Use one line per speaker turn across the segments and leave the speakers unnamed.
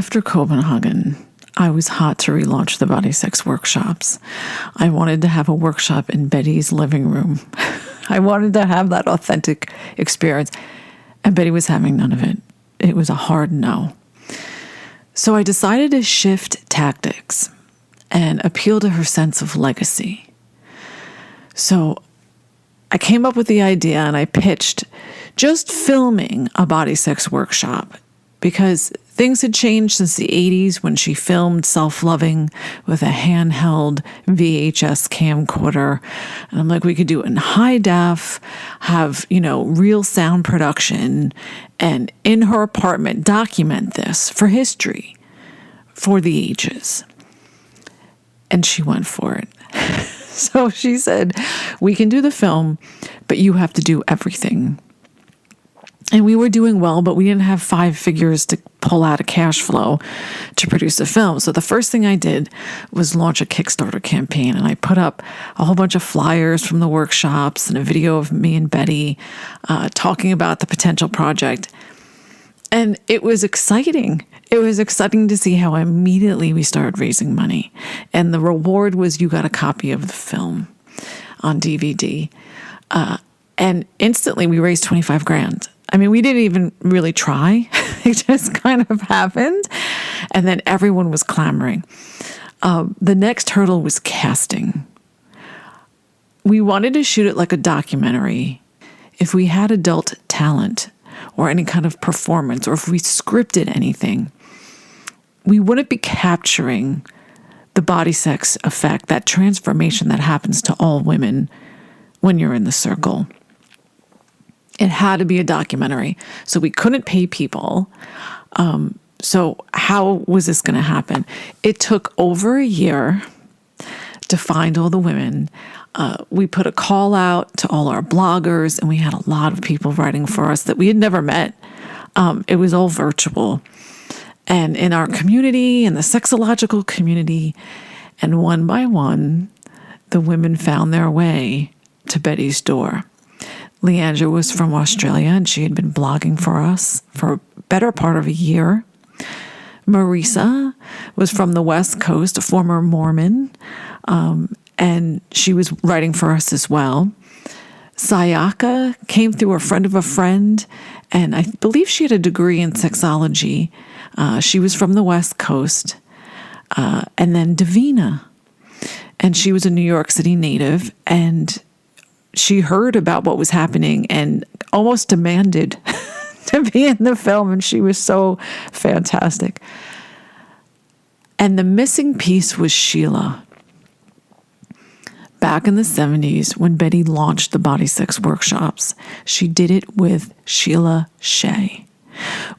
After Copenhagen, I was hot to relaunch the Bodysex workshops. I wanted to have a workshop in Betty's living room. I wanted to have that authentic experience. And Betty was having none of it. It was a hard no. So I decided to shift tactics and appeal to her sense of legacy. So I came up with the idea and I pitched just filming a Bodysex workshop because things had changed since the 80s when she filmed Self-Loving with a handheld VHS camcorder. And I'm like, we could do it in high def, have, real sound production, and in her apartment, document this for history, for the ages. And she went for it. So she said, we can do the film, but you have to do everything. And we were doing well, but we didn't have 5 figures to pull out a cash flow to produce a film. So the first thing I did was launch a Kickstarter campaign. And I put up a whole bunch of flyers from the workshops and a video of me and Betty talking about the potential project. And it was exciting. It was exciting to see how immediately we started raising money. And the reward was you got a copy of the film on DVD. And instantly we raised $25,000. I mean, we didn't even really try. It just kind of happened. And then everyone was clamoring. The next hurdle was casting. We wanted to shoot it like a documentary. If we had adult talent or any kind of performance, or if we scripted anything, we wouldn't be capturing the Bodysex effect, that transformation that happens to all women when you're in the circle. It had to be a documentary. So we couldn't pay people. So how was this going to happen? It took over a year to find all the women. We put a call out to all our bloggers, and we had a lot of people writing for us that we had never met. It was all virtual. And in our community, in the sexological community, and one by one, the women found their way to Betty's door. Leandra was from Australia, and she had been blogging for us for a better part of a year. Marisa was from the West Coast, a former Mormon, and she was writing for us as well. Sayaka came through a friend of a friend, and I believe she had a degree in sexology. She was from the West Coast. And then Davina, and she was a New York City native, and she heard about what was happening and almost demanded to be in the film, and she was so fantastic. And the missing piece was Sheila. Back in the 70s, when Betty launched the Bodysex workshops, she did it with Sheila Shea.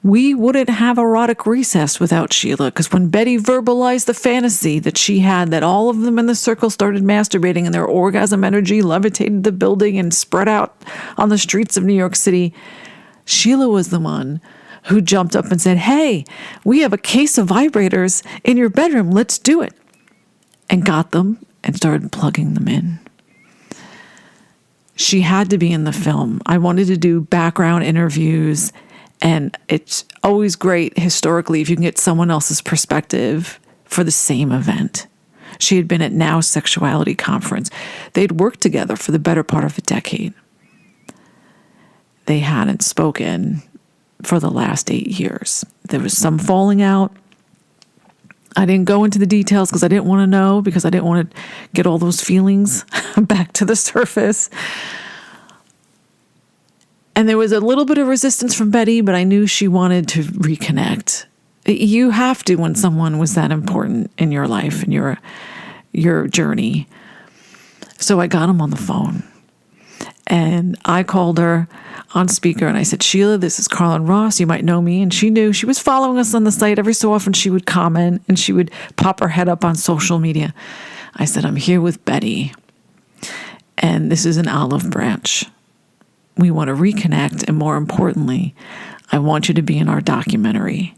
We wouldn't have Erotic Recess without Sheila, because when Betty verbalized the fantasy that she had, that all of them in the circle started masturbating and their orgasm energy levitated the building and spread out on the streets of New York City, Sheila was the one who jumped up and said, "Hey, we have a case of vibrators in your bedroom. Let's do it." And got them and started plugging them in. She had to be in the film. I wanted to do background interviews. And it's always great historically if you can get someone else's perspective for the same event. She had been at Now Sexuality Conference. They'd worked together for the better part of a decade. They hadn't spoken for the last 8 years. There was some falling out. I didn't go into the details because I didn't want to know, because I didn't want to get all those feelings back to the surface. And there was a little bit of resistance from Betty, but I knew she wanted to reconnect. You have to when someone was that important in your life and your journey. So I got him on the phone. And I called her on speaker and I said, "Sheila, this is Carlin Ross. You might know me." And she knew. She was following us on the site. Every so often she would comment and she would pop her head up on social media. I said, "I'm here with Betty. And this is an olive branch. We want to reconnect, and more importantly, I want you to be in our documentary."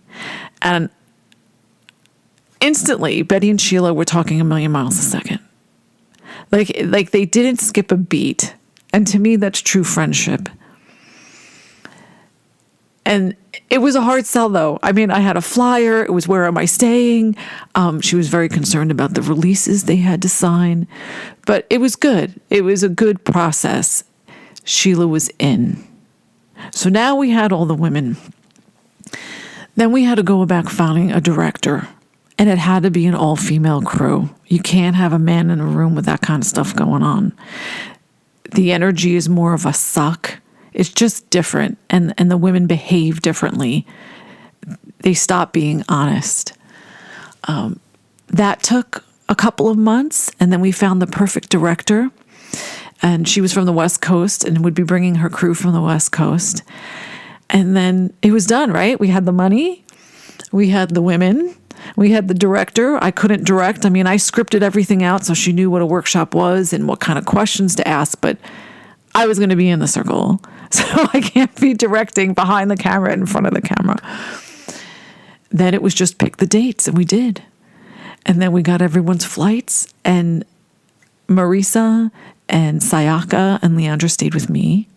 And instantly, Betty and Sheila were talking a million miles a second. Like they didn't skip a beat. And to me, that's true friendship. And it was a hard sell, though. I mean, I had a flyer. It was, where am I staying? She was very concerned about the releases they had to sign. But it was good. It was a good process. Sheila was in. So now we had all the women. Then we had to go about finding a director. And it had to be an all-female crew. You can't have a man in a room with that kind of stuff going on. The energy is more of a suck. It's just different. And the women behave differently. They stop being honest. That took a couple of months. And then we found the perfect director. And she was from the West Coast and would be bringing her crew from the West Coast. And then it was done, right? We had the money. We had the women. We had the director. I couldn't direct. I mean, I scripted everything out so she knew what a workshop was and what kind of questions to ask, but I was going to be in the circle. So I can't be directing behind the camera and in front of the camera. Then it was just pick the dates, and we did. And then we got everyone's flights, and Marisa and Sayaka and Leandra stayed with me.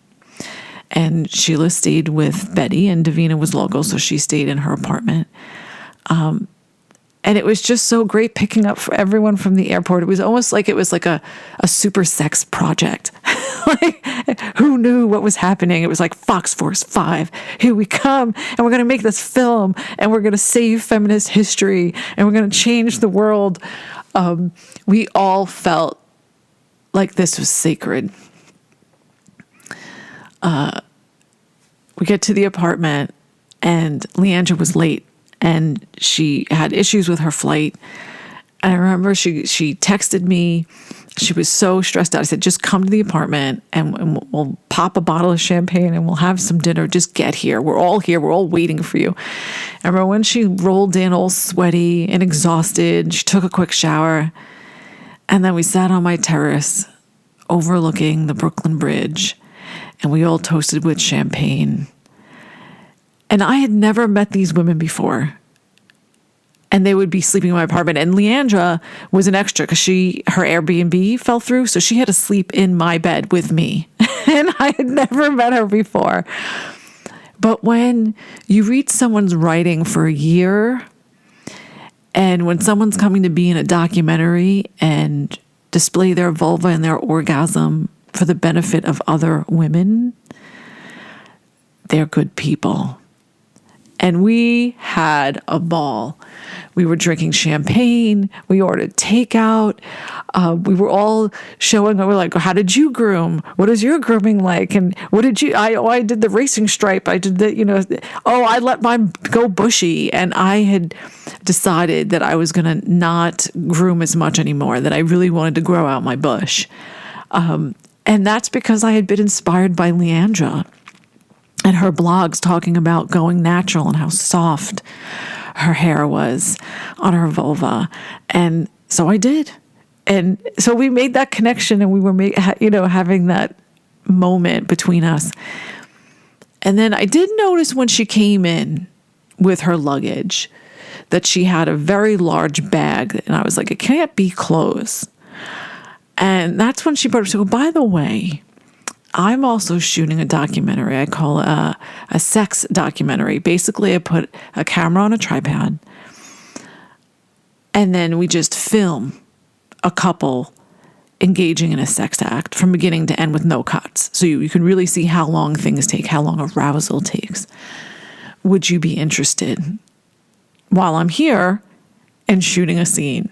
And Sheila stayed with Betty, and Davina was local, so she stayed in her apartment. And it was just so great picking up for everyone from the airport. It was almost like it was like a super sex project. Like, who knew what was happening? It was like Fox Force 5. Here we come, and we're going to make this film, and we're going to save feminist history, and we're going to change the world. We all felt like this was sacred. We get to the apartment, and Leandra was late. And she had issues with her flight. And I remember she texted me. She was so stressed out. I said, just come to the apartment and we'll pop a bottle of champagne and we'll have some dinner. Just get here. We're all here. We're all waiting for you. I remember when she rolled in all sweaty and exhausted. She took a quick shower. And then we sat on my terrace overlooking the Brooklyn Bridge. And we all toasted with champagne. And I had never met these women before. And they would be sleeping in my apartment. And Leandra was an extra because her Airbnb fell through. So she had to sleep in my bed with me. And I had never met her before. But when you read someone's writing for a year, and when someone's coming to be in a documentary and display their vulva and their orgasm for the benefit of other women, they're good people. And we had a ball. We were drinking champagne. We ordered takeout. We were all showing, we were like, how did you groom? What is your grooming like? And what did you, I did the racing stripe. I did the, I let mine go bushy. And I had decided that I was going to not groom as much anymore, that I really wanted to grow out my bush. And that's because I had been inspired by Leandra and her blogs talking about going natural and how soft her hair was on her vulva. And so I did. And so we made that connection, and we were having that moment between us. And then I did notice when she came in with her luggage that she had a very large bag. And I was like, it can't be clothes. And that's when she brought up, she goes, by the way, I'm also shooting a documentary. I call it a sex documentary. Basically, I put a camera on a tripod, and then we just film a couple engaging in a sex act from beginning to end with no cuts. So you can really see how long things take, how long arousal takes. Would you be interested while I'm here and shooting a scene?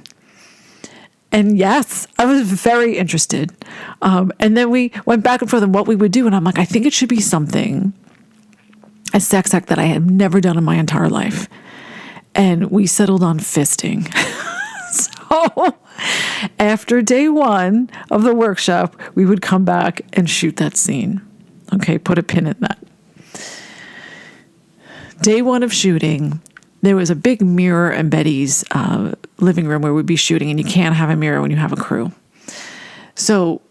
And yes, I was very interested. And then we went back and forth on what we would do. And I'm like, I think it should be something, a sex act that I have never done in my entire life. And we settled on fisting. So after day one of the workshop, we would come back and shoot that scene. Okay, put a pin in that. Day one of shooting, there was a big mirror in Betty's living room where we'd be shooting, and you can't have a mirror when you have a crew. So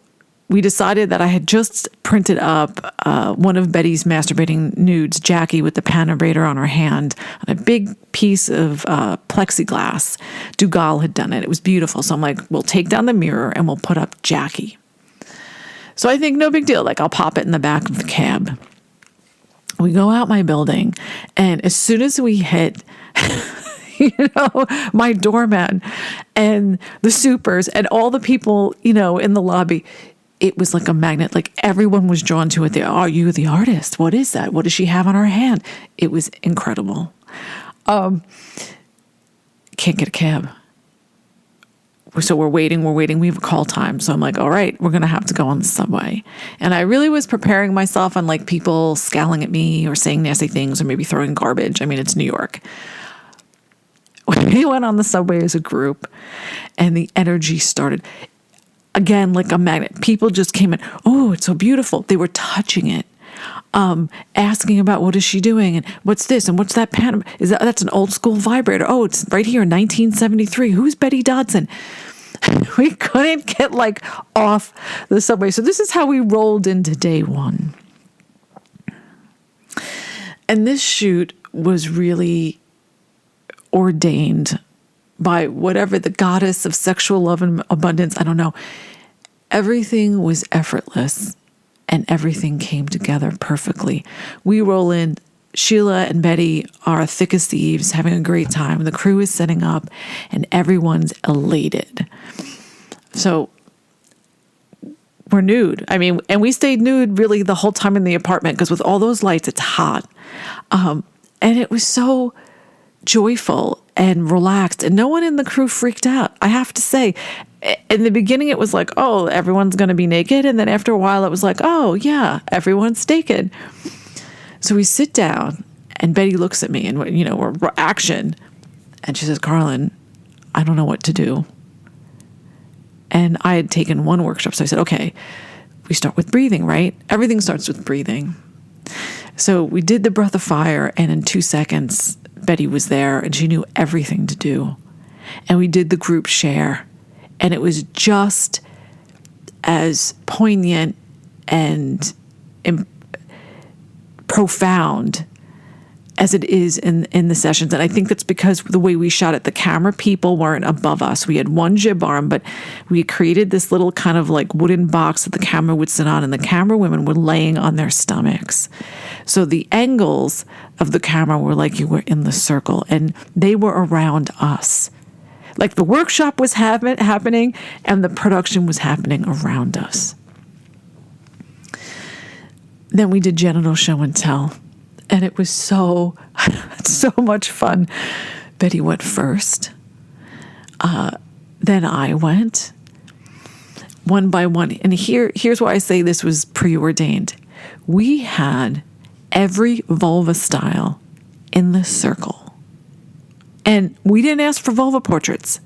we decided that I had just printed up one of Betty's masturbating nudes, Jackie with the panabrator on her hand, on a big piece of plexiglass. Dugal had done it. It was beautiful. So I'm like, we'll take down the mirror and we'll put up Jackie. So I think no big deal. Like, I'll pop it in the back of the cab. We go out my building, and as soon as we hit, my doorman and the supers and all the people, in the lobby, it was like a magnet. Like everyone was drawn to it. Are you the artist? What is that? What does she have on her hand? It was incredible. Can't get a cab. So we're waiting. We have a call time. So I'm like, all right, we're going to have to go on the subway. And I really was preparing myself on like people scowling at me or saying nasty things or maybe throwing garbage. I mean, it's New York. We went on the subway as a group and the energy started again, like a magnet. People just came in. Oh, it's so beautiful. They were touching it. Asking about what is she doing and what's this and what's that pan? That's an old school vibrator. Oh, it's right here in 1973. Who's Betty Dodson? We couldn't get like off the subway. So this is how we rolled into day one. And this shoot was really ordained by whatever the goddess of sexual love and abundance. I don't know. Everything was effortless. And everything came together perfectly. We roll in. Sheila and Betty are thick as thieves, having a great time. The crew is setting up, and everyone's elated. So we're nude. I mean, and we stayed nude really the whole time in the apartment because with all those lights, it's hot. And it was so joyful and relaxed, and no one in the crew freaked out. I have to say, in the beginning, it was like, oh, everyone's going to be naked. And then after a while, it was like, oh, yeah, everyone's naked. So we sit down and Betty looks at me and, we're action. And she says, Carlin, I don't know what to do. And I had taken one workshop. So I said, okay, we start with breathing, right? Everything starts with breathing. So we did the breath of fire. And in 2 seconds, Betty was there and she knew everything to do. And we did the group share. And it was just as poignant and profound as it is in the sessions. And I think that's because the way we shot it, the camera people weren't above us. We had one jib arm, but we created this little kind of like wooden box that the camera would sit on, and the camera women were laying on their stomachs. So the angles of the camera were like you were in the circle, and they were around us. Like the workshop was happening and the production was happening around us. Then we did genital show and tell. And it was so much fun. Betty went first. Then I went one by one. And here's why I say this was preordained. We had every vulva style in the circle. And we didn't ask for vulva portraits.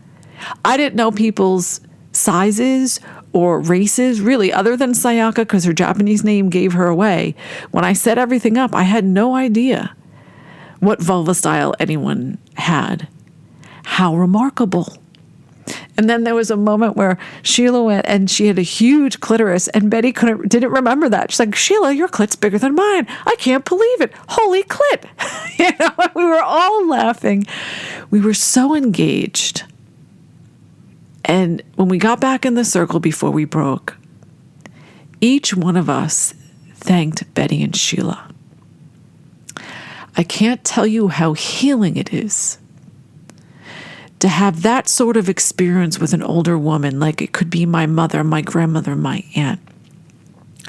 I didn't know people's sizes or races, really, other than Sayaka, because her Japanese name gave her away. When I set everything up, I had no idea what vulva style anyone had. How remarkable. And then there was a moment where Sheila went and she had a huge clitoris, and Betty didn't remember that. She's like, Sheila, your clit's bigger than mine. I can't believe it. Holy clit. We were all laughing. We were so engaged. And when we got back in the circle before we broke, each one of us thanked Betty and Sheila. I can't tell you how healing it is to have that sort of experience with an older woman, like it could be my mother, my grandmother, my aunt,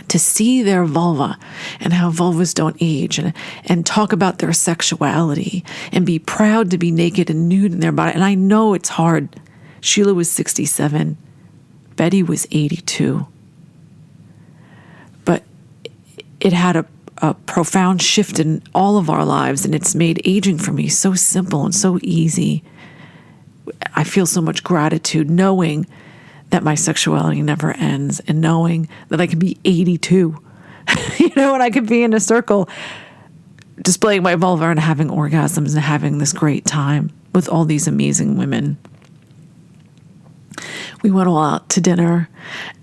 to see their vulva and how vulvas don't age and talk about their sexuality and be proud to be naked and nude in their body. And I know it's hard. Sheila was 67. Betty was 82. But it had a profound shift in all of our lives, and it's made aging for me so simple and so easy. I feel so much gratitude knowing that my sexuality never ends and knowing that I can be 82, and I could be in a circle displaying my vulva and having orgasms and having this great time with all these amazing women. We went all out to dinner,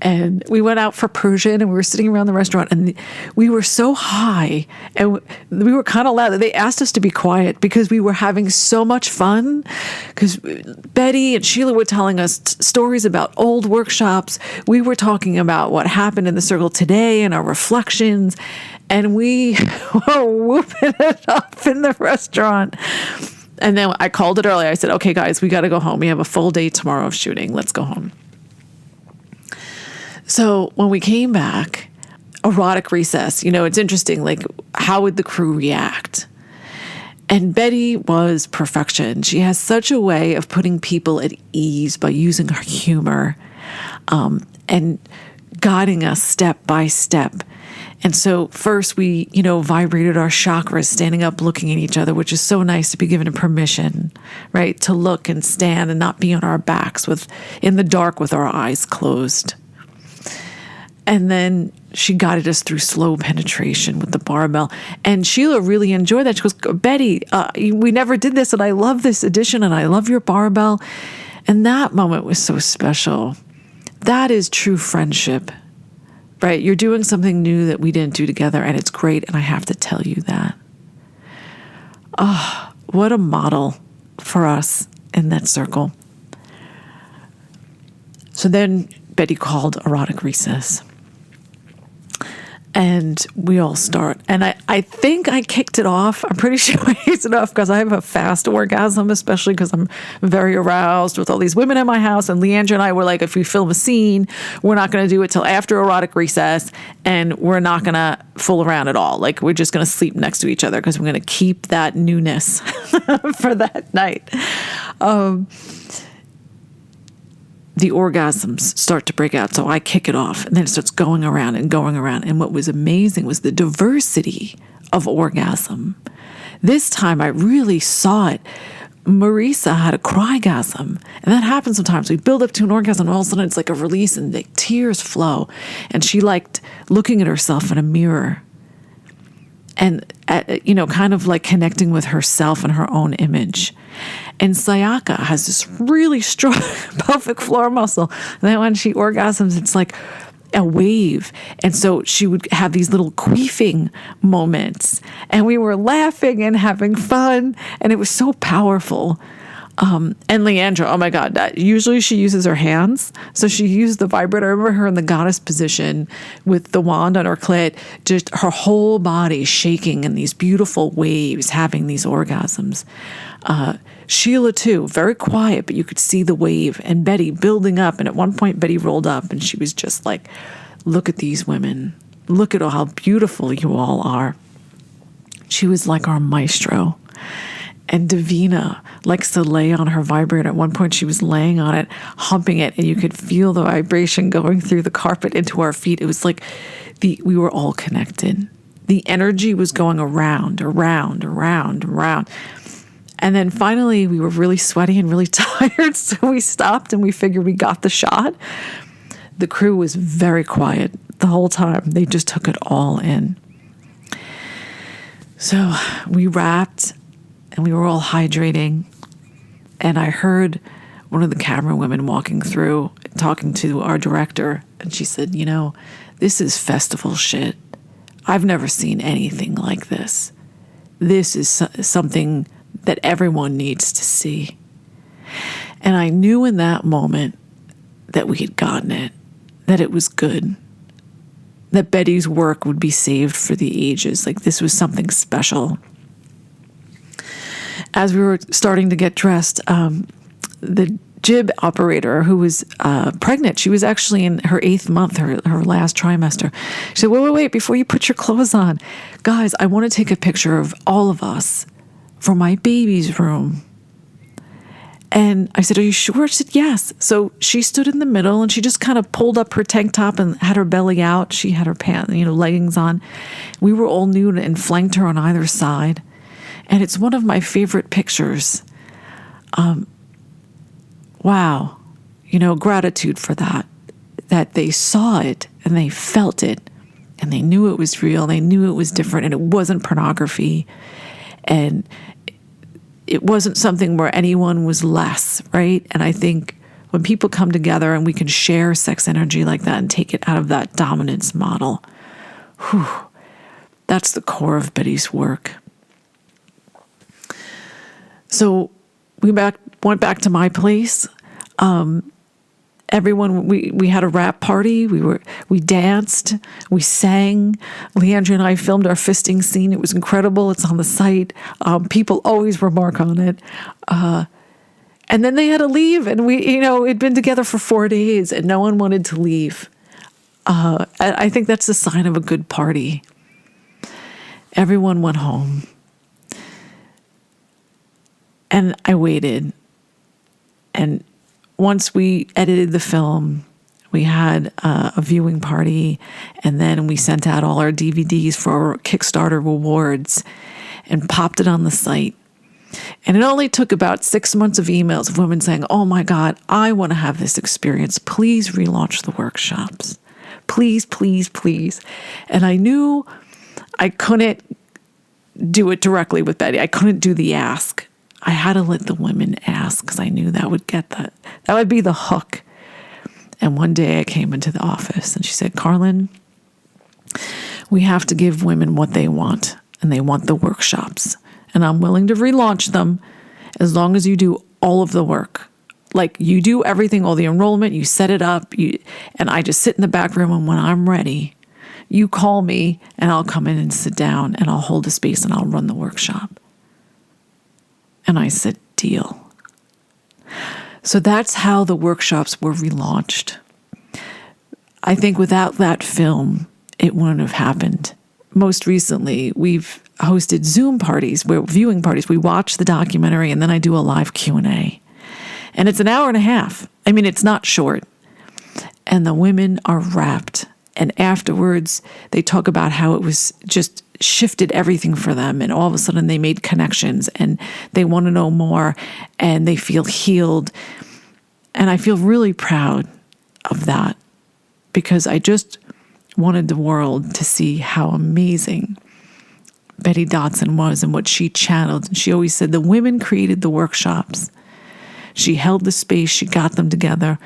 and we went out for Persian, and we were sitting around the restaurant, and we were so high, and we were kind of loud that they asked us to be quiet because we were having so much fun. Because Betty and Sheila were telling us stories about old workshops. We were talking about what happened in the circle today and our reflections, And we were whooping it up in the restaurant. And then I called it early. I said, okay, guys, we got to go home. We have a full day tomorrow of shooting. Let's go home. So when we came back, erotic recess, it's interesting, like, how would the crew react? And Betty was perfection. She has such a way of putting people at ease by using her humor and guiding us step by step. And so first we, vibrated our chakras, standing up, looking at each other, which is so nice to be given permission, right? To look and stand and not be on our backs in the dark with our eyes closed. And then she guided us through slow penetration with the barbell. And Sheila really enjoyed that. She goes, Betty, we never did this, and I love this addition, and I love your barbell. And that moment was so special. That is true friendship. Right? You're doing something new that we didn't do together, and it's great, and I have to tell you that. Oh, what a model for us in that circle. So then Betty called erotic recess. And we all start. And I think I kicked it off. I'm pretty sure I kicked it off because I have a fast orgasm, especially because I'm very aroused with all these women in my house. And Leandra and I were like, if we film a scene, we're not going to do it till after erotic recess. And we're not going to fool around at all. Like, we're just going to sleep next to each other because we're going to keep that newness for that night. The orgasms start to break out. So I kick it off, and then it starts going around and going around. And what was amazing was the diversity of orgasm. This time I really saw it. Marisa had a crygasm, and that happens sometimes. We build up to an orgasm, and all of a sudden it's like a release, and the tears flow. And she liked looking at herself in a mirror and, kind of like connecting with herself and her own image. And Sayaka has this really strong pelvic floor muscle. And then when she orgasms, it's like a wave. And so she would have these little queefing moments. And we were laughing and having fun. And it was so powerful. And Leandra, oh my God, usually she uses her hands. So she used the vibrator. I remember her in the goddess position with the wand on her clit, just her whole body shaking in these beautiful waves, having these orgasms. Sheila too, very quiet, but you could see the wave, and Betty building up. And at one point Betty rolled up and she was just like, look at these women. Look at how beautiful you all are. She was like our maestro. And Davina likes to lay on her vibrator. At one point she was laying on it, humping it, and you could feel the vibration going through the carpet into our feet. It was like we were all connected. The energy was going around. And then finally we were really sweaty and really tired, so we stopped and we figured we got the shot. The crew was very quiet the whole time. They just took it all in. So we wrapped, and we were all hydrating, and I heard one of the camera women walking through, talking to our director, and she said, this is festival shit. I've never seen anything like this. This is something that everyone needs to see. And I knew in that moment that we had gotten it, that it was good, that Betty's work would be saved for the ages. Like, this was something special. As we were starting to get dressed, the jib operator who was pregnant, she was actually in her 8th month, her last trimester. She said, wait, before you put your clothes on, guys, I want to take a picture of all of us for my baby's room. And I said, are you sure? She said, yes. So she stood in the middle, and she just kind of pulled up her tank top and had her belly out. She had her pants, leggings on. We were all nude and flanked her on either side. And it's one of my favorite pictures. Wow. Gratitude for that they saw it and they felt it and they knew it was real. They knew it was different, and it wasn't pornography. And it wasn't something where anyone was less, right? And I think when people come together and we can share sex energy like that and take it out of that dominance model, that's the core of Betty's work. So we went back to my place, and everyone, we had a rap party. We danced, we sang. Leandra and I filmed our fisting scene. It was incredible. It's on the site. People always remark on it. And then they had to leave, and it'd been together for 4 days, and no one wanted to leave. I think that's the sign of a good party. Everyone went home, and I waited. And once we edited the film, we had a viewing party, and then we sent out all our DVDs for Kickstarter rewards and popped it on the site. And it only took about 6 months of emails of women saying, "Oh my God, I want to have this experience. Please relaunch the workshops. Please, please, please." And I knew I couldn't do it directly with Betty. I couldn't do the ask. I had to let the women ask because I knew that would be the hook. And one day I came into the office and she said, "Carlin, we have to give women what they want, and they want the workshops. And I'm willing to relaunch them as long as you do all of the work. Like, you do everything, all the enrollment, you set it up, and I just sit in the back room, and when I'm ready, you call me and I'll come in and sit down and I'll hold the space and I'll run the workshop." And I said, "Deal." So that's how the workshops were relaunched. I think without that film, it wouldn't have happened. Most recently, we've hosted Zoom parties, viewing parties. We watch the documentary and then I do a live Q&A. And it's an hour and a half. I mean, it's not short. And the women are rapt. And afterwards, they talk about how it was just shifted everything for them. And all of a sudden, they made connections and they want to know more and they feel healed. And I feel really proud of that because I just wanted the world to see how amazing Betty Dodson was and what she channeled. And she always said the women created the workshops. She held the space, she got them together,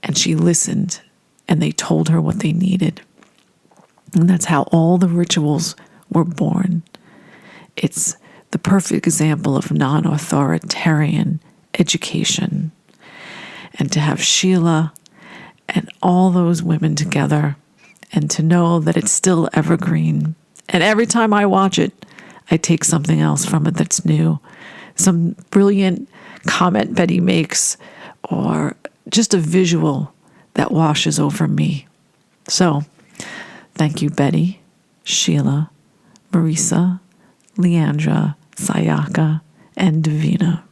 and she listened, and they told her what they needed. And that's how all the rituals were born. It's the perfect example of non-authoritarian education. And to have Sheila and all those women together, and to know that it's still evergreen. And every time I watch it, I take something else from it that's new. Some brilliant comment Betty makes, or just a visual that washes over me. So, thank you, Betty, Sheila, Marisa, Leandra, Sayaka, and Davina.